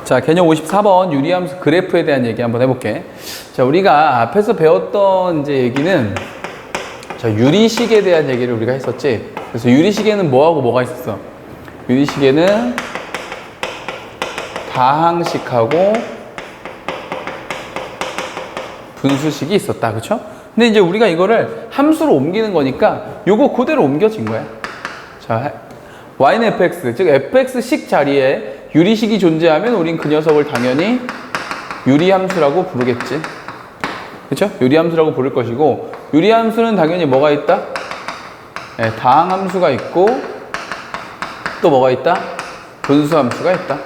자, 개념 54번 유리함수 그래프에 대한 얘기 한번 해볼게. 자, 우리가 앞에서 배웠던 이제 얘기는 자, 유리식에 대한 얘기를 우리가 했었지. 그래서 유리식에는 뭐하고 뭐가 있었어? 유리식에는 다항식하고 분수식이 있었다. 그쵸? 근데 이제 우리가 이거를 함수로 옮기는 거니까 요거 그대로 옮겨진 거야. 자, y는 fx, 즉 fx식 자리에 유리식이 존재하면 우린 그 녀석을 당연히 유리함수라고 부르겠지. 그쵸? 유리함수라고 부를 것이고, 유리함수는 당연히 뭐가 있다? 네, 다항함수가 있고, 또 뭐가 있다? 분수함수가 있다.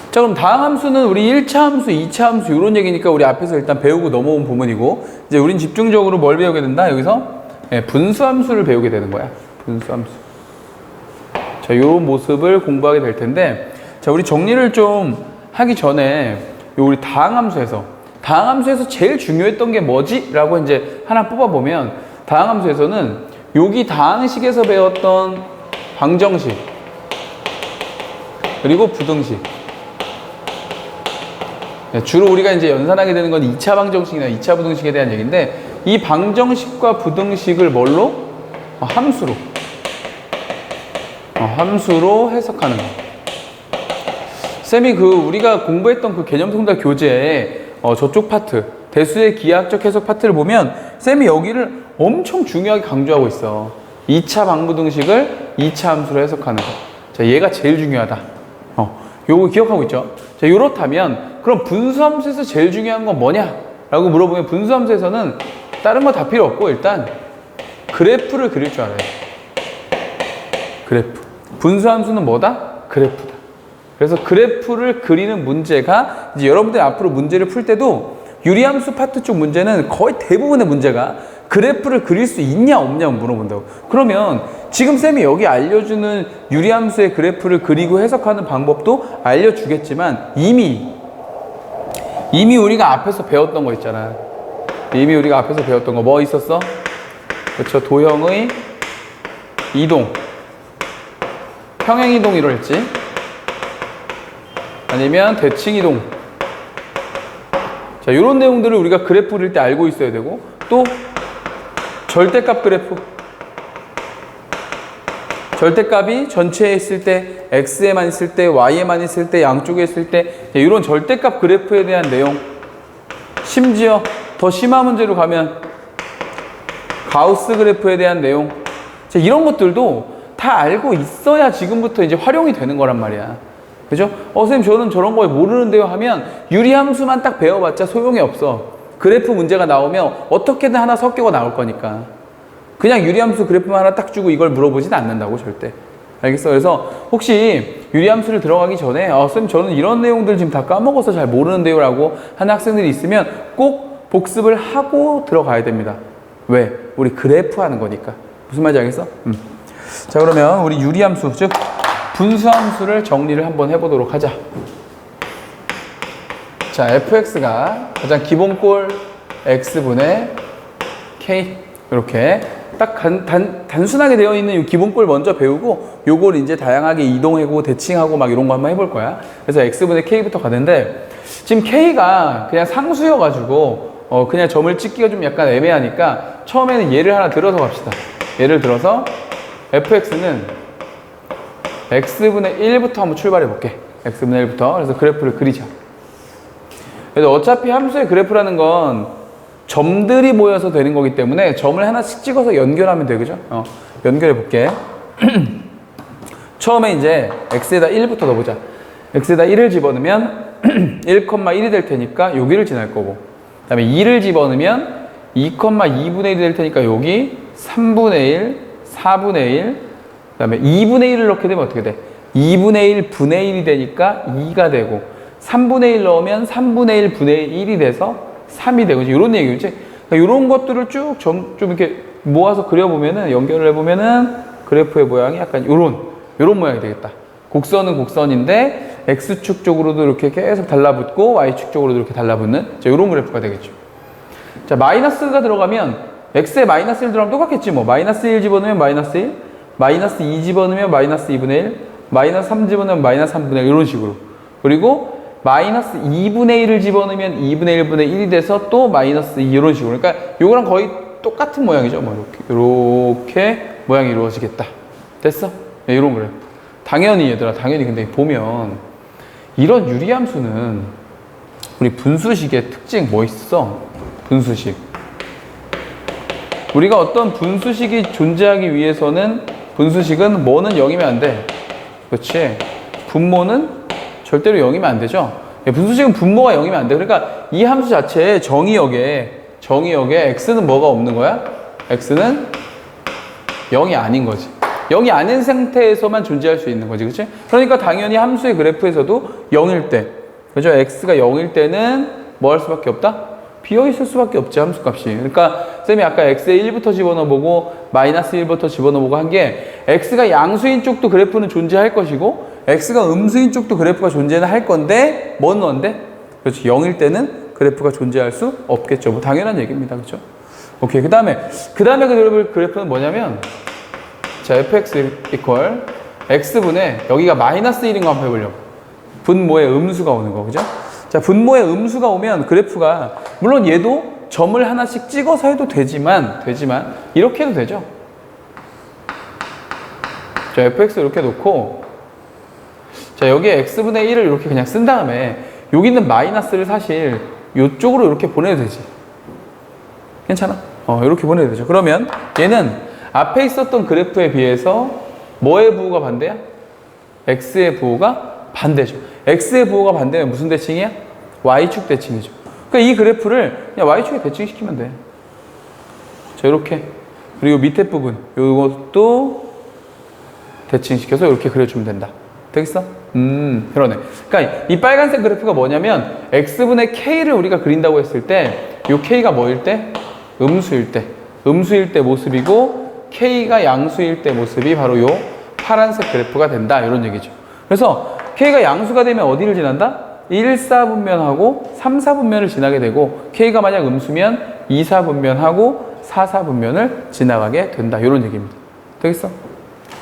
자, 그럼 다항함수는 우리 1차 함수, 2차 함수 이런 얘기니까 우리 앞에서 일단 배우고 넘어온 부분이고, 이제 우린 집중적으로 뭘 배우게 된다? 여기서 네, 분수함수를 배우게 되는 거야. 분수함수. 자, 이런 모습을 공부하게 될 텐데, 자, 우리 정리를 좀 하기 전에 우리 다항함수에서 제일 중요했던 게 뭐지? 라고 이제 하나 뽑아보면, 다항함수에서는 여기 다항식에서 배웠던 방정식 그리고 부등식, 주로 우리가 이제 연산하게 되는 건 2차 방정식이나 2차 부등식에 대한 얘기인데, 이 방정식과 부등식을 뭘로? 함수로 해석하는 거. 쌤이 우리가 공부했던 그 개념 통달 교재에 저쪽 파트, 대수의 기하학적 해석 파트를 보면 쌤이 여기를 엄청 중요하게 강조하고 있어. 2차 방부등식을 2차 함수로 해석하는 거. 자, 얘가 제일 중요하다. 요거 기억하고 있죠? 자, 요렇다면 그럼 분수함수에서 제일 중요한 건 뭐냐? 라고 물어보면 분수함수에서는 다른 거 다 필요 없고 일단 그래프를 그릴 줄 알아요. 그래프. 분수함수는 뭐다? 그래프다. 그래서 그래프를 그리는 문제가 이제 여러분들이 앞으로 문제를 풀 때도 유리함수 파트 쪽 문제는 거의 대부분의 문제가 그래프를 그릴 수 있냐 없냐 물어본다고. 그러면 지금 쌤이 여기 알려주는 유리함수의 그래프를 그리고 해석하는 방법도 알려주겠지만 이미 우리가 앞에서 배웠던 거 있잖아. 이미 우리가 앞에서 배웠던 거 뭐 있었어? 그렇죠. 도형의 이동, 평행이동 이럴지 아니면 대칭이동. 자, 이런 내용들을 우리가 그래프 그릴 때 알고 있어야 되고, 또 절대값 그래프. 절대값이 전체에 있을 때, x에만 있을 때, y에만 있을 때, 양쪽에 있을 때, 이런 절대값 그래프에 대한 내용. 심지어 더 심한 문제로 가면 가우스 그래프에 대한 내용. 자, 이런 것들도 다 알고 있어야 지금부터 이제 활용이 되는 거란 말이야. 그죠? 선생님 저는 저런 거 모르는데요 하면 유리함수만 딱 배워봤자 소용이 없어. 그래프 문제가 나오면 어떻게든 하나 섞여가 나올 거니까. 그냥 유리함수 그래프만 하나 딱 주고 이걸 물어보진 않는다고 절대. 알겠어? 그래서 혹시 유리함수를 들어가기 전에 선생님 저는 이런 내용들 지금 다 까먹어서 잘 모르는데요 라고 하는 학생들이 있으면 꼭 복습을 하고 들어가야 됩니다. 왜? 우리 그래프 하는 거니까. 무슨 말인지 알겠어? 자, 그러면 우리 유리함수, 즉 분수함수를 정리를 한번 해보도록 하자. 자, fx가 가장 기본꼴 x분의 k, 이렇게 딱 단순하게 되어 있는 이 기본꼴 먼저 배우고 요걸 이제 다양하게 이동하고 대칭하고 막 이런 거 한번 해볼 거야. 그래서 x분의 k부터 가는데, 지금 k가 그냥 상수여가지고 그냥 점을 찍기가 좀 약간 애매하니까 처음에는 얘를 하나 들어서 갑시다. 예를 들어서 fx는 x분의 1부터 한번 출발해 볼게. x분의 1부터. 그래서 그래프를 그리자. 그래서 어차피 함수의 그래프라는 건 점들이 모여서 되는 거기 때문에 점을 하나씩 찍어서 연결하면 돼. 그죠? 연결해 볼게. 처음에 이제 x에다 1부터 넣어보자. x에다 1을 집어넣으면 1,1이 될 테니까 여기를 지날 거고, 그 다음에 2를 집어넣으면 2,2분의 1이 될 테니까 여기 3분의 1, 4분의 1, 그 다음에 2분의 1을 넣게 되면 어떻게 돼? 2분의 1 분의 1이 되니까 2가 되고, 3분의 1 넣으면 3분의 1 분의 1이 돼서 3이 되고, 이런 얘기겠지? 그러니까 이런 것들을 쭉 좀 이렇게 모아서 그려보면은, 연결을 해보면은 그래프의 모양이 약간 이런 모양이 되겠다. 곡선은 곡선인데 x축 쪽으로도 이렇게 계속 달라붙고 y축 쪽으로도 이렇게 달라붙는 이런 그래프가 되겠죠. 자, 마이너스가 들어가면 x에 마이너스 1 들어가면 똑같겠지 뭐. 마이너스 1 집어넣으면 마이너스 1, 마이너스 2 집어넣으면 마이너스 2분의 1, 마이너스 3 집어넣으면 마이너스 3분의 1 이런 식으로. 그리고 마이너스 2분의 1을 집어넣으면 2분의 1분의 1이 돼서 또 마이너스 2 이런 식으로. 그러니까 요거랑 거의 똑같은 모양이죠. 뭐 이렇게 모양이 이루어지겠다. 됐어? 네, 이런 거래. 당연히 얘들아, 당연히 근데 보면 이런 유리함수는 우리 분수식의 특징 뭐 있어? 분수식. 우리가 어떤 분수식이 존재하기 위해서는 분수식은 뭐는 0이면 안 돼. 그렇지? 분모는 절대로 0이면 안 되죠. 분수식은 분모가 0이면 안 돼. 그러니까 이 함수 자체에 정의역에 x는 뭐가 없는 거야? x는 0이 아닌 거지. 0이 아닌 상태에서만 존재할 수 있는 거지. 그렇지? 그러니까 당연히 함수의 그래프에서도 0일 때, 그죠? x가 0일 때는 뭐 할 수밖에 없다? 비어있을 수밖에 없지, 함수값이. 그러니까 쌤이 아까 x에 1부터 집어넣어보고 마이너스 1부터 집어넣어보고 한 게 x가 양수인 쪽도 그래프는 존재할 것이고 x가 음수인 쪽도 그래프가 존재는 할 건데 뭔 건데? 그렇지, 0일 때는 그래프가 존재할 수 없겠죠. 뭐 당연한 얘기입니다. 그렇죠? 오케이. 그 다음에 그 그래프는 뭐냐면 자, fx 이퀄 x분의 여기가 마이너스 1인 거 한번 해보려고. 분모에 음수가 오는 거. 그죠? 자, 분모에 음수가 오면 그래프가 물론 얘도 점을 하나씩 찍어서 해도 되지만 이렇게 해도 되죠. 자, fx 이렇게 놓고 자, 여기에 x분의 1을 이렇게 그냥 쓴 다음에 여기 있는 마이너스를 사실 이쪽으로 이렇게 보내도 되지. 괜찮아? 이렇게 보내도 되죠. 그러면 얘는 앞에 있었던 그래프에 비해서 뭐의 부호가 반대야? x의 부호가 반대죠. x의 부호가 반대면 무슨 대칭이야? y축 대칭이죠. 그러니까 이 그래프를 그냥 y축에 대칭시키면 돼. 자, 이렇게. 그리고 밑에 부분 이것도 대칭시켜서 이렇게 그려주면 된다. 되겠어? 그러네. 그러니까 이 빨간색 그래프가 뭐냐면 x분의 k를 우리가 그린다고 했을 때 이 k가 뭐일 때? 음수일 때 모습이고 k가 양수일 때 모습이 바로 요 파란색 그래프가 된다. 이런 얘기죠. 그래서 k가 양수가 되면 어디를 지난다? 1, 4분면하고 3, 4분면을 지나게 되고 k가 만약 음수면 2, 4분면하고 4, 4분면을 지나가게 된다. 이런 얘기입니다. 되겠어?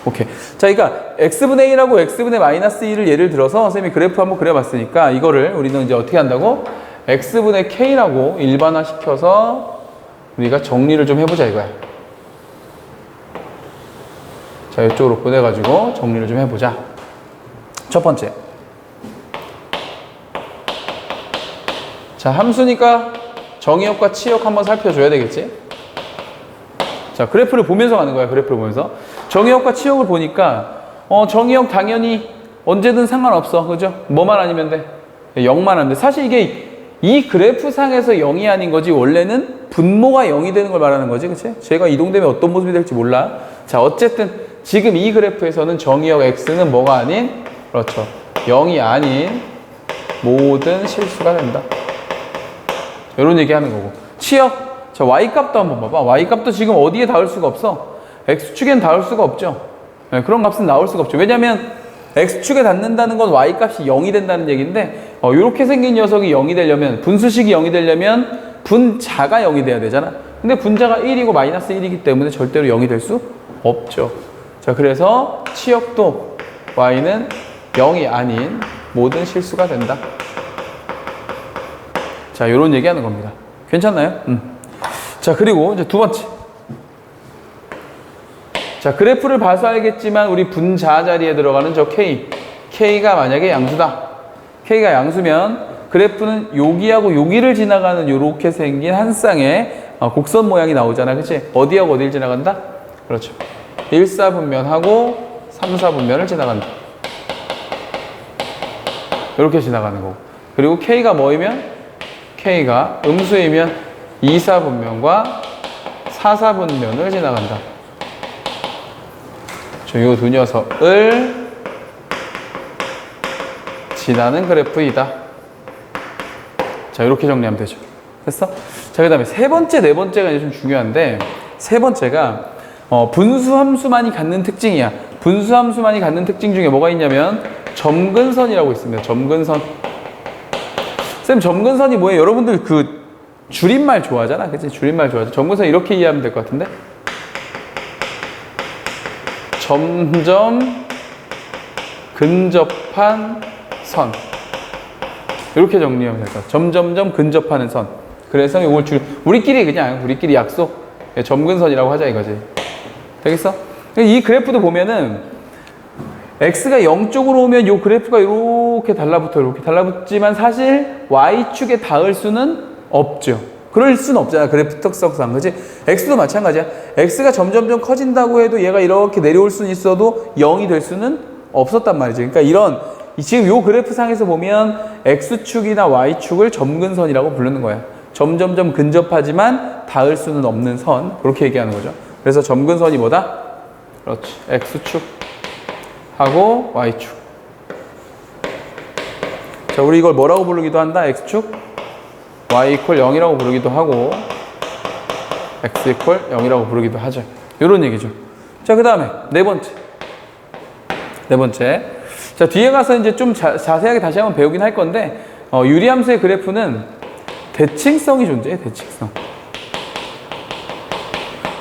오케이. 자, 그러니까 x분의 1하고 x분의 마이너스 1을 예를 들어서 선생님이 그래프 한번 그려봤으니까 이거를 우리는 이제 어떻게 한다고? x분의 k라고 일반화시켜서 우리가 정리를 좀 해보자 이거야. 자, 이쪽으로 보내가지고 정리를 좀 해보자. 첫 번째. 자, 함수니까 정의역과 치역 한번 살펴줘야 되겠지? 자, 그래프를 보면서 가는 거야, 그래프를 보면서. 정의역과 치역을 보니까, 정의역 당연히 언제든 상관없어. 그죠? 뭐만 아니면 돼? 0만 안 돼. 사실 이게 이 그래프상에서 0이 아닌 거지, 원래는 분모가 0이 되는 걸 말하는 거지, 그치? 제가 이동되면 어떤 모습이 될지 몰라. 자, 어쨌든 지금 이 그래프에서는 정의역 x는 뭐가 아닌? 그렇죠. 0이 아닌 모든 실수가 된다. 이런 얘기 하는 거고. 치역. 자, y값도 한번 봐봐. y값도 지금 어디에 닿을 수가 없어? x축엔 닿을 수가 없죠. 네, 그런 값은 나올 수가 없죠. 왜냐면 x축에 닿는다는 건 y값이 0이 된다는 얘기인데 이렇게 생긴 녀석이 0이 되려면, 분수식이 0이 되려면 분자가 0이 돼야 되잖아. 근데 분자가 1이고 마이너스 1이기 때문에 절대로 0이 될 수 없죠. 자, 그래서 치역도 y는 0이 아닌 모든 실수가 된다. 자, 요런 얘기 하는 겁니다. 괜찮나요? 자, 그리고 이제 두 번째. 자, 그래프를 봐서 알겠지만 우리 분자 자리에 들어가는 저 K가 만약에 양수다. K가 양수면 그래프는 여기하고 여기를 지나가는 요렇게 생긴 한 쌍의 곡선 모양이 나오잖아. 그치? 어디하고 어디를 지나간다? 그렇죠. 1, 4분면하고 3, 4분면을 지나간다. 이렇게 지나가는 거고. 그리고 K가 뭐이면? K가 음수이면 2, 4분면과 4, 4분면을 지나간다. 이 두 녀석을 지나는 그래프이다. 자, 이렇게 정리하면 되죠. 됐어? 자, 그 다음에 세 번째, 네 번째가 이제 좀 중요한데, 세 번째가 분수함수만이 갖는 특징이야. 분수함수만이 갖는 특징 중에 뭐가 있냐면 점근선이라고 있습니다. 점근선. 쌤, 점근선이 뭐예요? 여러분들 그 줄임말 좋아하잖아. 그치? 줄임말 좋아하죠. 점근선 이렇게 이해하면 될 것 같은데? 점점 근접한 선. 이렇게 정리하면 될 것 같아요. 점점점 근접하는 선. 그래서 이걸 우리끼리 약속. 점근선이라고 하자 이거지. 되겠어? 이 그래프도 보면은 x가 0쪽으로 오면 이 그래프가 이렇게 달라붙지만 사실 y축에 닿을 수는 없죠. 그럴 수는 없잖아. 그래프 특성상. 그치? x도 마찬가지야. x가 점점점 커진다고 해도 얘가 이렇게 내려올 수는 있어도 0이 될 수는 없었단 말이죠. 그러니까 지금 이 그래프상에서 보면 x축이나 y축을 점근선이라고 부르는 거야. 점점점 근접하지만 닿을 수는 없는 선. 그렇게 얘기하는 거죠. 그래서 점근선이 뭐다? 그렇지. x축 하고 y축. 자, 우리 이걸 뭐라고 부르기도 한다? x축 y 이퀄 0이라고 부르기도 하고 x 이퀄 0이라고 부르기도 하죠. 이런 얘기죠. 자, 그 다음에 네 번째. 자, 뒤에 가서 이제 좀 자세하게 다시 한번 배우긴 할 건데 유리함수의 그래프는 대칭성이 존재해.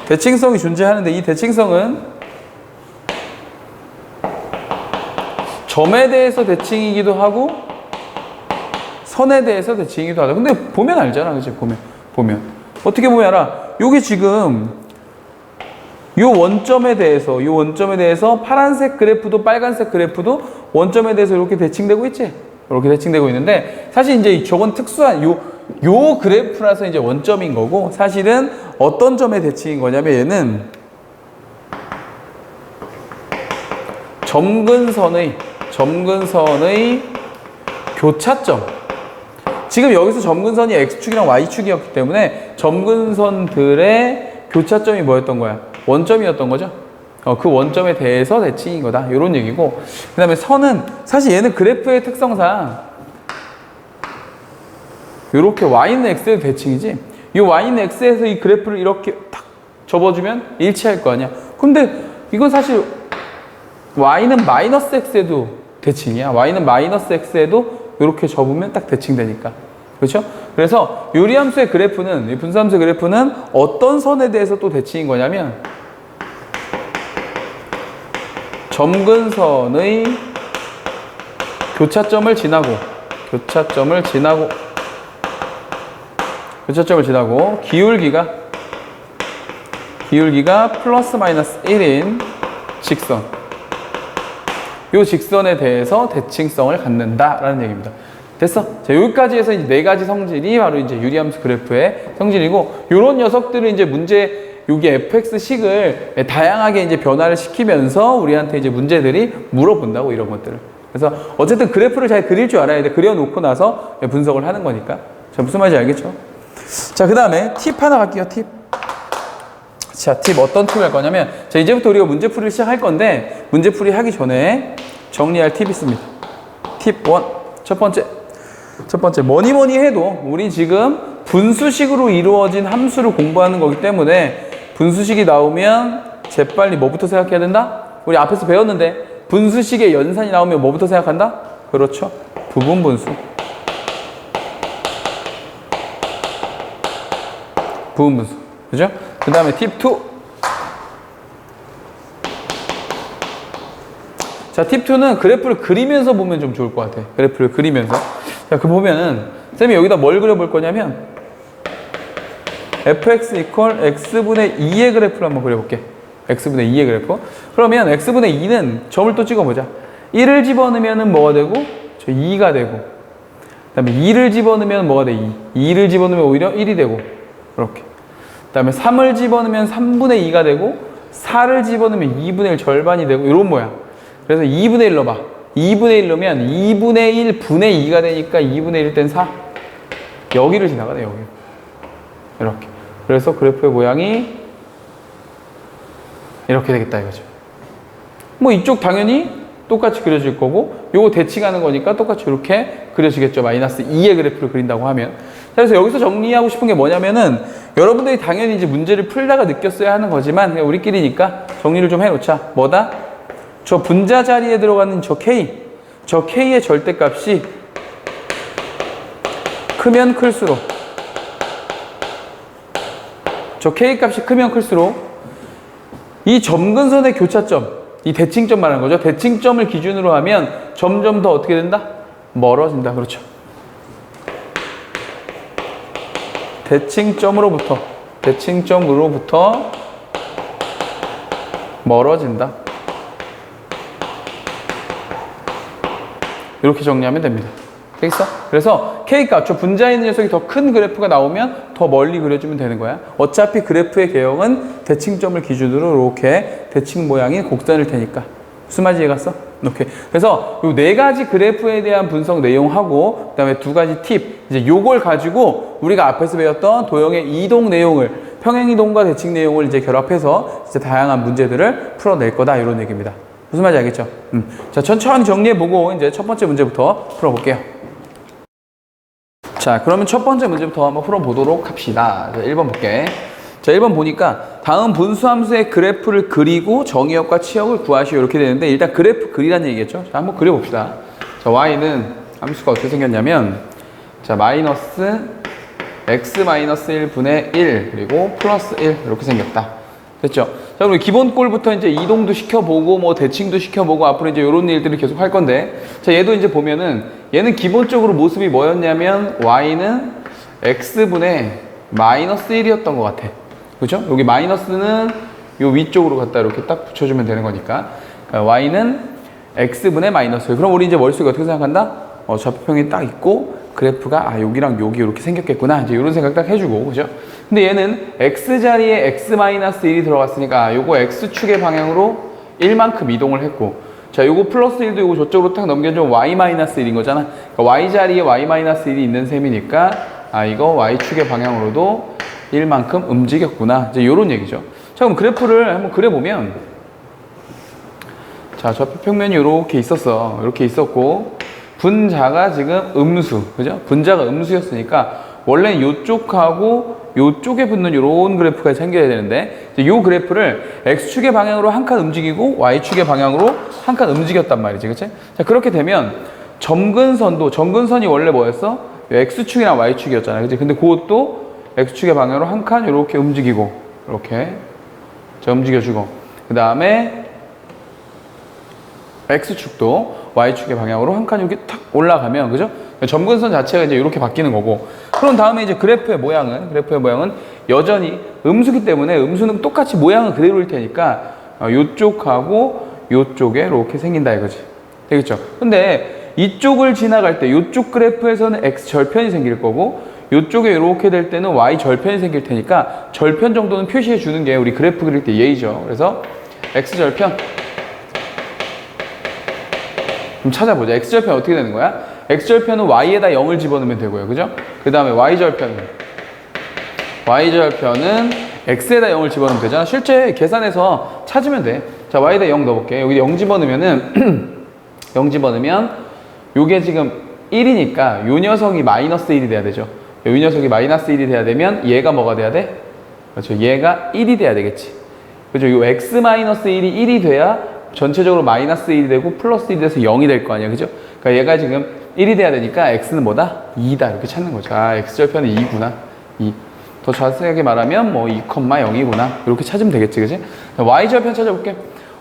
대칭성이 존재하는데 이 대칭성은 점에 대해서 대칭이기도 하고 선에 대해서 대칭이기도 하다. 근데 보면 알잖아. 그치? 보면. 어떻게 보면 알아? 요게 지금 요 원점에 대해서 파란색 그래프도 빨간색 그래프도 원점에 대해서 이렇게 대칭되고 있지? 이렇게 대칭되고 있는데 사실 이제 저건 특수한 요 그래프라서 이제 원점인 거고 사실은 어떤 점에 대칭인 거냐면 얘는 점근선의 교차점. 지금 여기서 점근선이 X축이랑 Y축이었기 때문에 점근선들의 교차점이 뭐였던 거야? 원점이었던 거죠. 그 원점에 대해서 대칭인 거다. 이런 얘기고. 그 다음에 선은 사실 얘는 그래프의 특성상 이렇게 Y는 X의 대칭이지. 이 Y는 X에서 이 그래프를 이렇게 탁 접어주면 일치할 거 아니야. 근데 이건 사실 Y는 마이너스 X에도 대칭이야. Y는 마이너스 X에도 이렇게 접으면 딱 대칭되니까. 그렇죠? 그래서 유리함수의 그래프는, 이 분수함수의 그래프는 어떤 선에 대해서 또 대칭인 거냐면 점근선의 교차점을 지나고 기울기가 플러스 마이너스 1인 직선. 요 직선에 대해서 대칭성을 갖는다라는 얘기입니다. 됐어? 자, 여기까지 해서 이제 네 가지 성질이 바로 이제 유리함수 그래프의 성질이고, 요런 녀석들은 이제 여기 fx식을 다양하게 이제 변화를 시키면서 우리한테 이제 문제들이 물어본다고, 이런 것들을. 그래서 어쨌든 그래프를 잘 그릴 줄 알아야 돼. 그려놓고 나서 분석을 하는 거니까. 자, 무슨 말인지 알겠죠? 자, 그 다음에 팁 하나 갈게요, 팁. 자, 팁 어떤 팁을 할 거냐면, 자, 이제부터 우리가 문제풀이를 시작할 건데, 문제풀이 하기 전에 정리할 팁이 있습니다. 팁 1. 첫 번째, 뭐니 해도 우리 지금 분수식으로 이루어진 함수를 공부하는 거기 때문에 분수식이 나오면 재빨리 뭐부터 생각해야 된다? 우리 앞에서 배웠는데 분수식의 연산이 나오면 뭐부터 생각한다? 그렇죠. 부분분수. 그죠? 그 다음에 팁 2. 자, 팁 2는 그래프를 그리면서 보면 좀 좋을 것 같아. 그래프를 그리면서. 자, 보면은 쌤이 여기다 뭘 그려볼 거냐면 fx 이퀄 x분의 2의 그래프를 한번 그려볼게. x분의 2의 그래프. 그러면 x분의 2는 점을 또 찍어보자. 1을 집어넣으면 뭐가 되고? 저 2가 되고. 그 다음에 2를 집어넣으면 뭐가 돼? 2를 집어넣으면 오히려 1이 되고. 이렇게. 그 다음에 3을 집어넣으면 3분의 2가 되고, 4를 집어넣으면 2분의 1 절반이 되고, 이런 모양. 그래서 2분의 1 넣어봐. 2분의 1 넣으면 2분의 1 분의 2가 되니까 2분의 1 땐 4. 여기를 지나가네, 여기. 이렇게. 그래서 그래프의 모양이 이렇게 되겠다, 이거죠. 뭐 이쪽 당연히 똑같이 그려질 거고, 요거 대칭하는 거니까 똑같이 이렇게 그려지겠죠. 마이너스 2의 그래프를 그린다고 하면. 그래서 여기서 정리하고 싶은 게 뭐냐면은, 여러분들이 당연히 이제 문제를 풀다가 느꼈어야 하는 거지만, 그냥 우리끼리니까 정리를 좀 해놓자. 뭐다? 저 분자 자리에 들어가는 저 K의 절대값이 크면 클수록, 저 K 값이 크면 클수록 이 점근선의 교차점, 이 대칭점 말하는 거죠. 대칭점을 기준으로 하면 점점 더 어떻게 된다? 멀어진다. 그렇죠. 대칭점으로부터 멀어진다. 이렇게 정리하면 됩니다. 되겠어? 그래서 K값, 저 분자에 있는 녀석이 더 큰 그래프가 나오면 더 멀리 그려주면 되는 거야. 어차피 그래프의 개형은 대칭점을 기준으로 이렇게 대칭 모양인 곡선일 테니까. 무슨 말인지 이해갔어? 오케이. 그래서 요 네 가지 그래프에 대한 분석 내용하고 그다음에 두 가지 팁, 이제 요걸 가지고 우리가 앞에서 배웠던 도형의 이동 내용을 평행 이동과 대칭 내용을 이제 결합해서 이제 다양한 문제들을 풀어낼 거다 이런 얘기입니다. 무슨 말인지 알겠죠? 자, 천천히 정리해보고 이제 첫 번째 문제부터 풀어볼게요. 자, 그러면 첫 번째 문제부터 한번 풀어보도록 합시다. 자, 1번 볼게. 자, 1번 보니까 다음 분수함수의 그래프를 그리고 정의역과 치역을 구하시오 이렇게 되는데 일단 그래프 그리라는 얘기겠죠? 자, 한번 그려봅시다. 자, y는 함수가 어떻게 생겼냐면 자, 마이너스 x-1분의 1 그리고 플러스 1 이렇게 생겼다. 됐죠? 자, 그럼 기본 꼴부터 이제 이동도 시켜보고 뭐 대칭도 시켜보고 앞으로 이제 이런 일들을 계속 할 건데 자, 얘도 이제 보면은 얘는 기본적으로 모습이 뭐였냐면 y는 x분의 마이너스 1이었던 것 같아. 그죠? 여기 마이너스는 요 위쪽으로 갖다 이렇게 딱 붙여주면 되는 거니까 그러니까 y는 x분의 마이너스. 그럼 우리 이제 머릿속에 어떻게 생각한다? 좌표평이 딱 있고 그래프가 여기랑 여기 이렇게 생겼겠구나. 이제 이런 생각 딱 해주고, 그죠? 근데 얘는 x자리에 x-1이 들어갔으니까 요거 x축의 방향으로 1만큼 이동을 했고 자, 요거 플러스 1도 요거 저쪽으로 딱 넘겨주면 y-1인 거잖아. 그러니까 y자리에 y-1이 있는 셈이니까 이거 y축의 방향으로도 1만큼 움직였구나. 이제 요런 얘기죠. 자, 그럼 그래프를 한번 그려보면 자, 좌표평면이 이렇게 있었어. 이렇게 있었고 분자가 지금 음수, 그죠? 분자가 음수였으니까 원래 요쪽하고 요쪽에 붙는 이런 그래프가 생겨야 되는데 이 그래프를 x축의 방향으로 한 칸 움직이고 y축의 방향으로 한 칸 움직였단 말이지, 그치? 자, 그렇게 되면 점근선이 원래 뭐였어? x축이랑 y축이었잖아, 그치? 근데 그것도 x축의 방향으로 한 칸 이렇게 움직이고 이렇게 자, 움직여주고 그 다음에 x축도 y축의 방향으로 한 칸 이렇게 탁 올라가면, 그죠? 점근선 자체가 이제 이렇게 바뀌는 거고 그럼 다음에 이제 그래프의 모양은 여전히 음수기 때문에 음수는 똑같이 모양은 그대로일 테니까 요쪽하고 요쪽에 이렇게 생긴다 이거지. 되겠죠? 근데 이쪽을 지나갈 때 요쪽 그래프에서는 x 절편이 생길 거고 요쪽에 이렇게 될 때는 y 절편이 생길 테니까 절편 정도는 표시해 주는 게 우리 그래프 그릴 때 예의죠. 그래서 x 절편 좀 찾아보자. x절편 어떻게 되는 거야? x절편은 y에다 0을 집어넣으면 되고요. 그죠? 그 다음에 y절편은 x에다 0을 집어넣으면 되잖아. 실제 계산해서 찾으면 돼. 자, y에다 0 넣어볼게. 여기 0 집어넣으면은 0 집어넣으면 요게 지금 1이니까 요 녀석이 마이너스 1이 돼야 되죠. 요 녀석이 마이너스 1이 돼야 되면 얘가 뭐가 돼야 돼? 그렇죠. 얘가 1이 돼야 되겠지. 그죠? 요 x-1이 1이 돼야 전체적으로 마이너스 1이 되고 플러스 1이 돼서 0이 될 거 아니야. 그죠? 그러니까 얘가 지금 1이 돼야 되니까 x는 뭐다? 2다. 이렇게 찾는 거죠. x절편은 2구나. 2. 더 자세하게 말하면 뭐 2,0이구나. 이렇게 찾으면 되겠지. 그지? y절편 찾아볼게.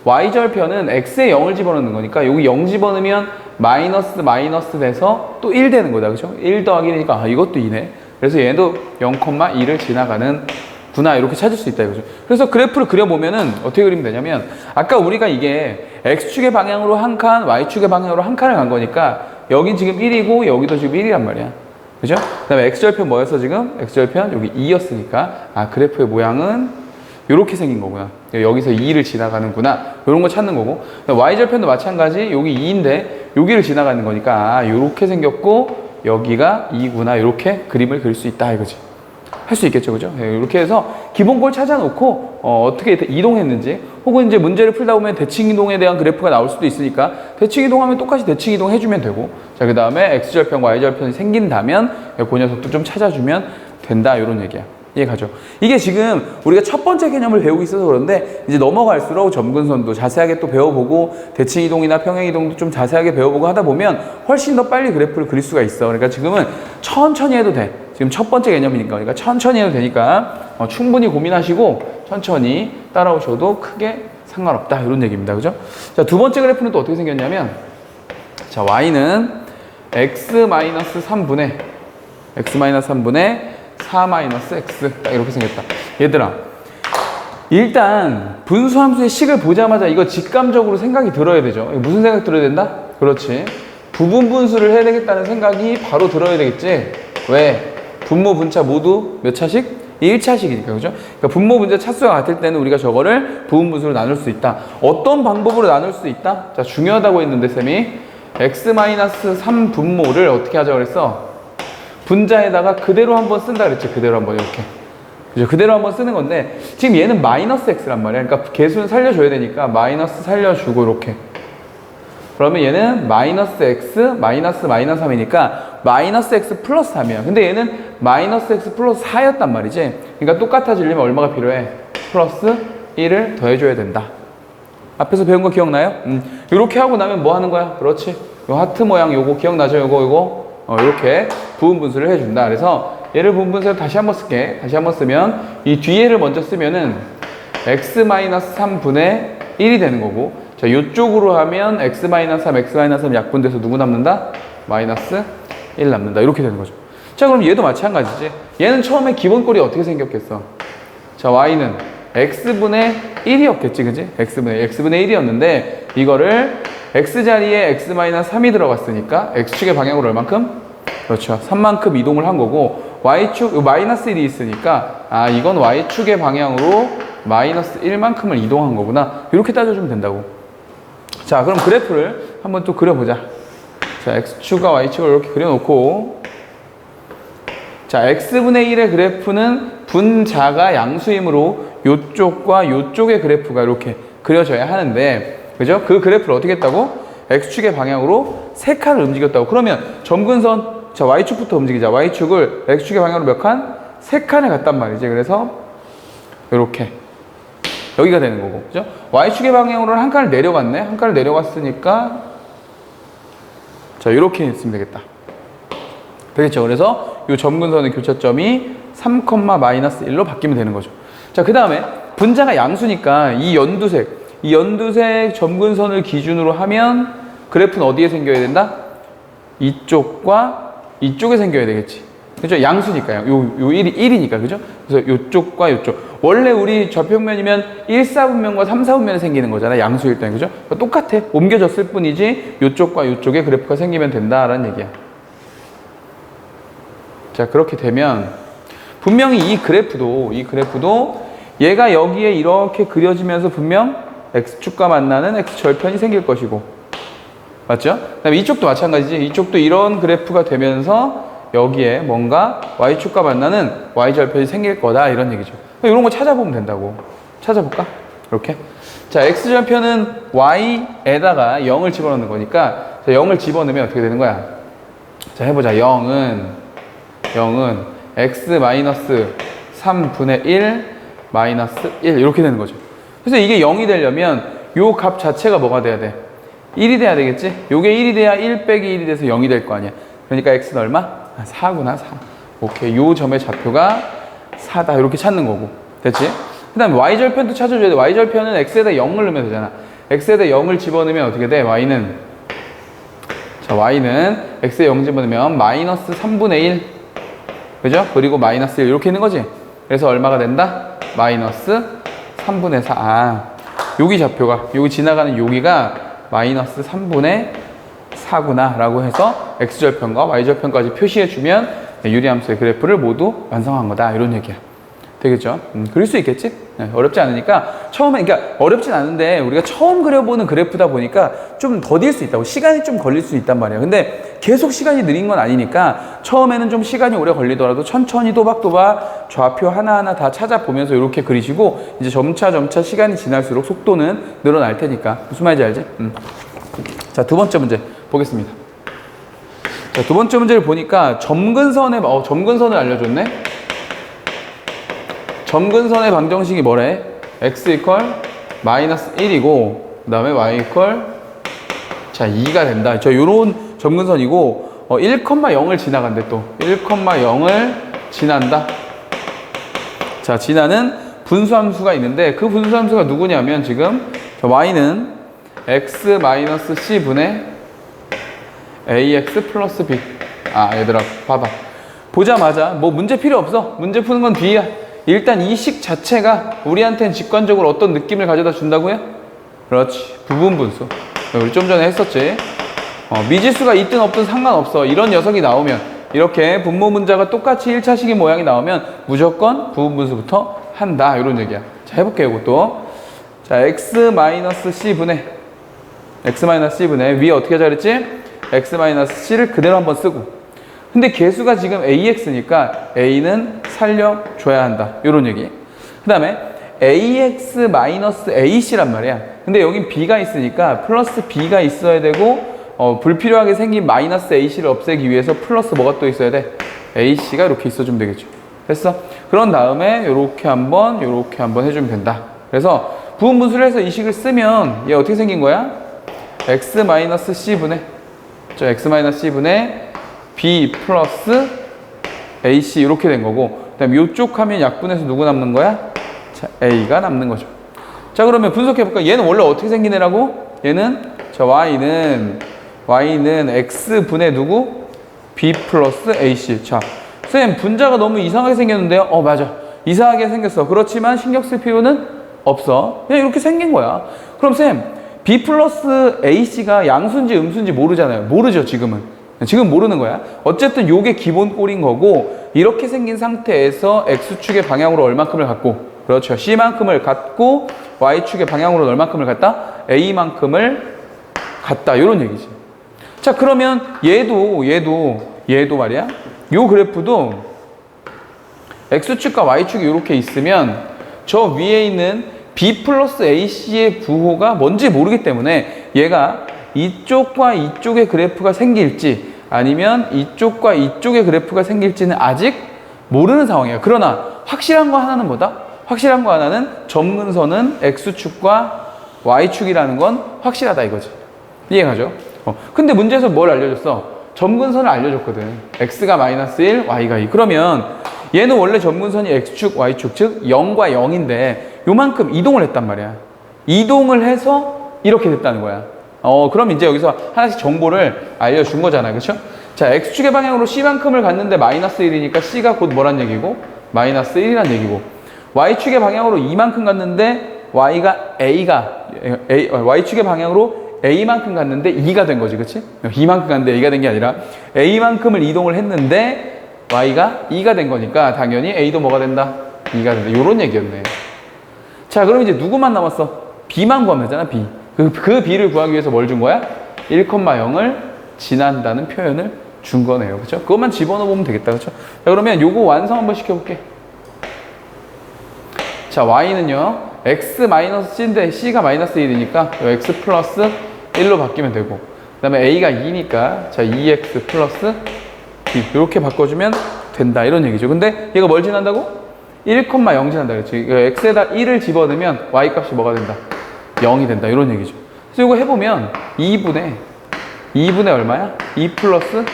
y절편은 x에 0을 집어넣는 거니까 여기 0 집어넣으면 마이너스 돼서 또 1 되는 거다. 그죠? 1 더하기 1이니까 이것도 2네. 그래서 얘도 0,2를 지나가는 구나 이렇게 찾을 수 있다 이거죠. 그래서 그래프를 그려보면은 어떻게 그리면 되냐면 아까 우리가 이게 x축의 방향으로 한 칸, y축의 방향으로 한 칸을 간 거니까 여긴 지금 1이고 여기도 지금 1이란 말이야. 그죠? 그 다음에 x절편 뭐였어 지금? x절편 여기 2였으니까 그래프의 모양은 이렇게 생긴 거구나. 여기서 2를 지나가는구나. 이런 거 찾는 거고 y절편도 마찬가지. 여기 2인데 여기를 지나가는 거니까 이렇게 생겼고 여기가 2구나. 이렇게 그림을 그릴 수 있다 이거지. 할 수 있겠죠, 그죠? 이렇게 해서 기본꼴 찾아놓고 어떻게 이동했는지 혹은 이제 문제를 풀다 보면 대칭 이동에 대한 그래프가 나올 수도 있으니까 대칭 이동하면 똑같이 대칭 이동 해주면 되고 자, 그 다음에 x절편, y절편이 생긴다면 그 녀석도 좀 찾아주면 된다 이런 얘기야. 이해가죠? 이게 지금 우리가 첫 번째 개념을 배우고 있어서 그런데 이제 넘어갈수록 점근선도 자세하게 또 배워보고 대칭 이동이나 평행 이동도 좀 자세하게 배워보고 하다 보면 훨씬 더 빨리 그래프를 그릴 수가 있어. 그러니까 지금은 천천히 해도 돼. 지금 첫 번째 개념이니까 그러니까 천천히 해도 되니까 충분히 고민하시고 천천히 따라오셔도 크게 상관없다. 이런 얘기입니다. 그죠? 자, 두 번째 그래프는 또 어떻게 생겼냐면, 자, y는 x-3분의 4-x 딱 이렇게 생겼다. 얘들아, 일단 분수함수의 식을 보자마자 이거 직감적으로 생각이 들어야 되죠. 무슨 생각 들어야 된다? 그렇지. 부분 분수를 해야 되겠다는 생각이 바로 들어야 되겠지. 왜? 분모 분차 모두 몇 차씩? 1차식이니까, 그죠? 그러니까 분모 분자 차수가 같을 때는 우리가 저거를 부분 분수로 나눌 수 있다. 어떤 방법으로 나눌 수 있다? 자, 중요하다고 했는데 쌤이 x-3 분모를 어떻게 하자고 그랬어? 분자에다가 그대로 한번 쓴다 그랬지. 그대로 한번 이렇게. 그죠? 그대로 한번 쓰는 건데, 지금 얘는 마이너스 x란 말이야. 그러니까 개수는 살려줘야 되니까 마이너스 살려주고 이렇게. 그러면 얘는 마이너스 x 마이너스 3이니까 마이너스 x 플러스 3이야. 근데 얘는 마이너스 x 플러스 4였단 말이지. 그러니까 똑같아지려면 얼마가 필요해? 플러스 1을 더해줘야 된다. 앞에서 배운 거 기억나요? 이렇게 하고 나면 뭐 하는 거야? 그렇지. 요 하트 모양 요거 기억나죠? 요거 이렇게 부분 분수를 해준다. 그래서 얘를 부분 분수로 다시 한번 쓸게. 다시 한번 쓰면 이 뒤에를 먼저 쓰면은 x-3분의 1이 되는 거고, 자, 요쪽으로 하면 x-3 약분돼서 누구 남는다? 마이너스 1 남는다. 이렇게 되는 거죠. 자, 그럼 얘도 마찬가지지. 얘는 처음에 기본꼴이 어떻게 생겼겠어? 자, y는 x분의 1이었겠지, 그지? x분의 1이었는데, 이거를 x자리에 x-3이 들어갔으니까, x축의 방향으로 얼만큼? 그렇죠. 3만큼 이동을 한 거고, y축, 마이너스 1이 있으니까, 아, 이건 y축의 방향으로 마이너스 1만큼을 이동한 거구나. 이렇게 따져주면 된다고. 자, 그럼 그래프를 한번 또 그려보자. 자, x축과 y축을 이렇게 그려놓고, 자, x분의 1의 그래프는 분자가 양수이므로 요쪽과 요쪽의 그래프가 이렇게 그려져야 하는데, 그죠? 그 그래프를 어떻게 했다고? x축의 방향으로 3칸을 움직였다고. 그러면 점근선, 자, y축부터 움직이자. y축을 x축의 방향으로 몇 칸? 3칸에 갔단 말이지. 그래서 이렇게 여기가 되는 거고, 그죠? y축의 방향으로는 한 칸을 내려갔네. 한 칸을 내려갔으니까, 자, 이렇게 했으면 되겠다. 되겠죠? 그래서 이 점근선의 교차점이 3,-1로 바뀌면 되는 거죠. 자, 그 다음에 분자가 양수니까 이 연두색 점근선을 기준으로 하면 그래프는 어디에 생겨야 된다? 이쪽과 이쪽에 생겨야 되겠지. 그죠? 양수니까요. 요 1이니까, 그죠? 그래서 요쪽과 요쪽. 원래 우리 좌평면이면 1,4분면과 3,4분면에 생기는 거잖아. 양수일 때, 그죠? 똑같아. 옮겨졌을 뿐이지 요쪽과 요쪽에 그래프가 생기면 된다라는 얘기야. 자, 그렇게 되면 분명히 이 그래프도 얘가 여기에 이렇게 그려지면서 분명 x축과 만나는 x절편이 생길 것이고, 맞죠? 그다음에 이쪽도 마찬가지지. 이쪽도 이런 그래프가 되면서 여기에 뭔가 y축과 만나는 y절편이 생길 거다, 이런 얘기죠. 이런 거 찾아보면 된다고. 찾아볼까? 이렇게. 자, x절편은 y에다가 0을 집어넣는 거니까, 자, 0을 집어넣으면 어떻게 되는 거야? 자, 해보자. 0은 x-3분의 1 마이너스 1 이렇게 되는 거죠. 그래서 이게 0이 되려면 요 값 자체가 뭐가 돼야 돼? 1이 돼야 되겠지? 요게 1이 돼야 1 빼기 1이 돼서 0이 될 거 아니야. 그러니까 x는 얼마? 4구나, 4. 오케이. 요 점의 좌표가 4다. 이렇게 찾는 거고. 됐지? 그 다음에 y절편도 찾아줘야 돼. y절편은 x에다 0을 넣으면 되잖아. x에다 0을 집어넣으면 어떻게 돼? y는 x에 0 집어넣으면 마이너스 3분의 1. 그죠? 그리고 마이너스 1 이렇게 있는 거지. 그래서 얼마가 된다? 마이너스 3분의 4. 아, 여기 좌표가, 여기 지나가는 여기가 마이너스 3분의 4구나 라고 해서 x절편과 y절편까지 표시해주면 유리함수의 그래프를 모두 완성한 거다, 이런 얘기야. 되겠죠? 그릴 수 있겠지? 네, 어렵지 않으니까 처음에, 그러니까 어렵진 않은데 우리가 처음 그려보는 그래프다 보니까 좀 더딜 수 있다고. 시간이 좀 걸릴 수 있단 말이야. 근데 계속 시간이 느린 건 아니니까 처음에는 좀 시간이 오래 걸리더라도 천천히 또박또박 좌표 하나하나 다 찾아보면서 이렇게 그리시고, 이제 점차 시간이 지날수록 속도는 늘어날 테니까. 무슨 말인지 알지? 자, 두 번째 문제 보겠습니다. 자, 두 번째 문제를 보니까 점근선을 알려줬네. 점근선의 방정식이 뭐래? x 마이너스 1이고, 그 다음에 y 자 2가 된다. 저 요런 점근선이고, 1,0을 지나간대. 또 1,0을 지난다. 자, 지나는 분수함수가 있는데, 그 분수함수가 누구냐면 지금 자, y는 x-c분의 ax 플러스 b. 얘들아 봐봐. 보자마자 뭐 문제 필요 없어. 문제 푸는 건 뒤야. 일단 이 식 자체가 우리한테는 직관적으로 어떤 느낌을 가져다 준다고요? 그렇지. 부분분수. 우리 좀 전에 했었지. 미지수가 있든 없든 상관없어. 이런 녀석이 나오면, 이렇게 분모 문자가 똑같이 1차식의 모양이 나오면 무조건 부분분수부터 한다. 이런 얘기야. 자, 해볼게요. 이것도. 자, x-c분의 위에 어떻게 하자 그랬지? x-c를 그대로 한번 쓰고. 근데 개수가 지금 ax니까 a는 살려줘야 한다. 이런 얘기. 그 다음에 ax-ac란 말이야. 근데 여긴 b가 있으니까 플러스 b가 있어야 되고, 불필요하게 생긴 마이너스 ac를 없애기 위해서 플러스 뭐가 또 있어야 돼? ac가 이렇게 있어주면 되겠죠. 됐어? 그런 다음에 요렇게 한번 해주면 된다. 그래서 부분분수를 해서 이 식을 쓰면 얘 어떻게 생긴 거야? x-c분의 b 플러스 ac 이렇게 된 거고, 그 다음에 이쪽 하면 약분해서 누구 남는 거야? 자, a가 남는 거죠. 자, 그러면 분석해 볼까? 얘는 원래 어떻게 생긴 애라고? 얘는 자, y는 x분의 누구? b 플러스 ac. 자, 쌤 분자가 너무 이상하게 생겼는데요? 맞아. 이상하게 생겼어. 그렇지만 신경 쓸 필요는 없어. 그냥 이렇게 생긴 거야. 그럼 쌤 b 플러스 ac가 양수인지 음수인지 모르잖아요. 모르죠, 지금은. 지금 모르는 거야. 어쨌든 요게 기본 꼴인 거고, 이렇게 생긴 상태에서 x축의 방향으로 얼만큼을 갖고, 그렇죠, c만큼을 갖고 y축의 방향으로 얼만큼을 갖다? a만큼을 갖다. 이런 얘기지. 자, 그러면 얘도 말이야. 요 그래프도 x축과 y축이 이렇게 있으면 저 위에 있는 b 플러스 ac의 부호가 뭔지 모르기 때문에 얘가 이쪽과 이쪽의 그래프가 생길지 아니면 이쪽과 이쪽의 그래프가 생길지는 아직 모르는 상황이에요. 그러나 확실한 거 하나는 뭐다? 확실한 거 하나는 점근선은 x축과 y축이라는 건 확실하다 이거지. 이해가죠? 근데 문제에서 뭘 알려줬어? 점근선을 알려줬거든. x가 마이너스 1, y가 2. 그러면 얘는 원래 점근선이 x축, y축, 즉 0과 0인데 요만큼 이동을 했단 말이야. 이동을 해서 이렇게 됐다는 거야. 그럼 이제 여기서 하나씩 정보를 알려준 거잖아. 그렇죠? 자, x축의 방향으로 c만큼을 갔는데 마이너스 1이니까 c가 곧 뭐란 얘기고? 마이너스 1이란 얘기고, y축의 방향으로 이만큼 갔는데 y축의 방향으로 a만큼 갔는데 2가 된 거지. 그치? 이만큼 갔는데 a가 된 게 아니라 a만큼을 이동을 했는데 y가 2가 된 거니까 당연히 a도 뭐가 된다? 2가 된다. 요런 얘기였네. 자, 그럼 이제 누구만 남았어? b만 구하면 되잖아. b. 그 b를 구하기 위해서 뭘 준 거야? 1,0을 지난다는 표현을 준 거네요. 그쵸? 그것만 집어넣어 보면 되겠다. 그쵸? 자, 그러면 요거 완성 한번 시켜볼게. 자, y는요, x-c인데 c가 마이너스 1이니까 x 플러스 1로 바뀌면 되고, 그 다음에 a가 2니까 자, 2x 플러스 b 이렇게 바꿔주면 된다. 이런 얘기죠. 근데 얘가 뭘 지난다고? 1,0 지난다 그랬지. x에다 1을 집어넣으면 y 값이 뭐가 된다? 0이 된다. 이런 얘기죠. 그래서 이거 해보면 2분의 얼마야? 2 플러스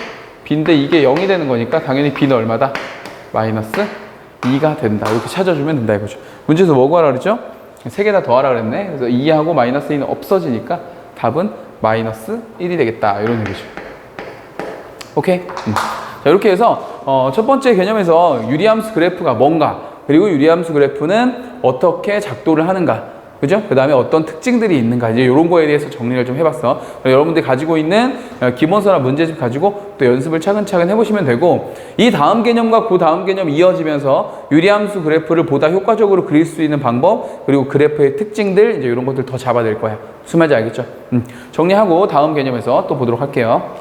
b인데 이게 0이 되는 거니까 당연히 b는 얼마다? 마이너스 2가 된다. 이렇게 찾아주면 된다 이거죠. 문제에서 뭐 구하라 그랬죠? 3개 다 더하라 그랬네. 그래서 2하고 마이너스 2는 없어지니까 답은 마이너스 1이 되겠다. 이런 얘기죠. 오케이? 자, 이렇게 해서 첫 번째 개념에서 유리함수 그래프가 뭔가, 그리고 유리함수 그래프는 어떻게 작도를 하는가, 그죠? 그 다음에 어떤 특징들이 있는가, 이제 이런 거에 대해서 정리를 좀 해봤어. 여러분들이 가지고 있는 기본서나 문제집 가지고 또 연습을 차근차근 해보시면 되고, 이 다음 개념과 그 다음 개념 이어지면서 유리함수 그래프를 보다 효과적으로 그릴 수 있는 방법, 그리고 그래프의 특징들, 이제 이런 것들 더 잡아낼 거야. 무슨 말인지 알겠죠? 정리하고 다음 개념에서 또 보도록 할게요.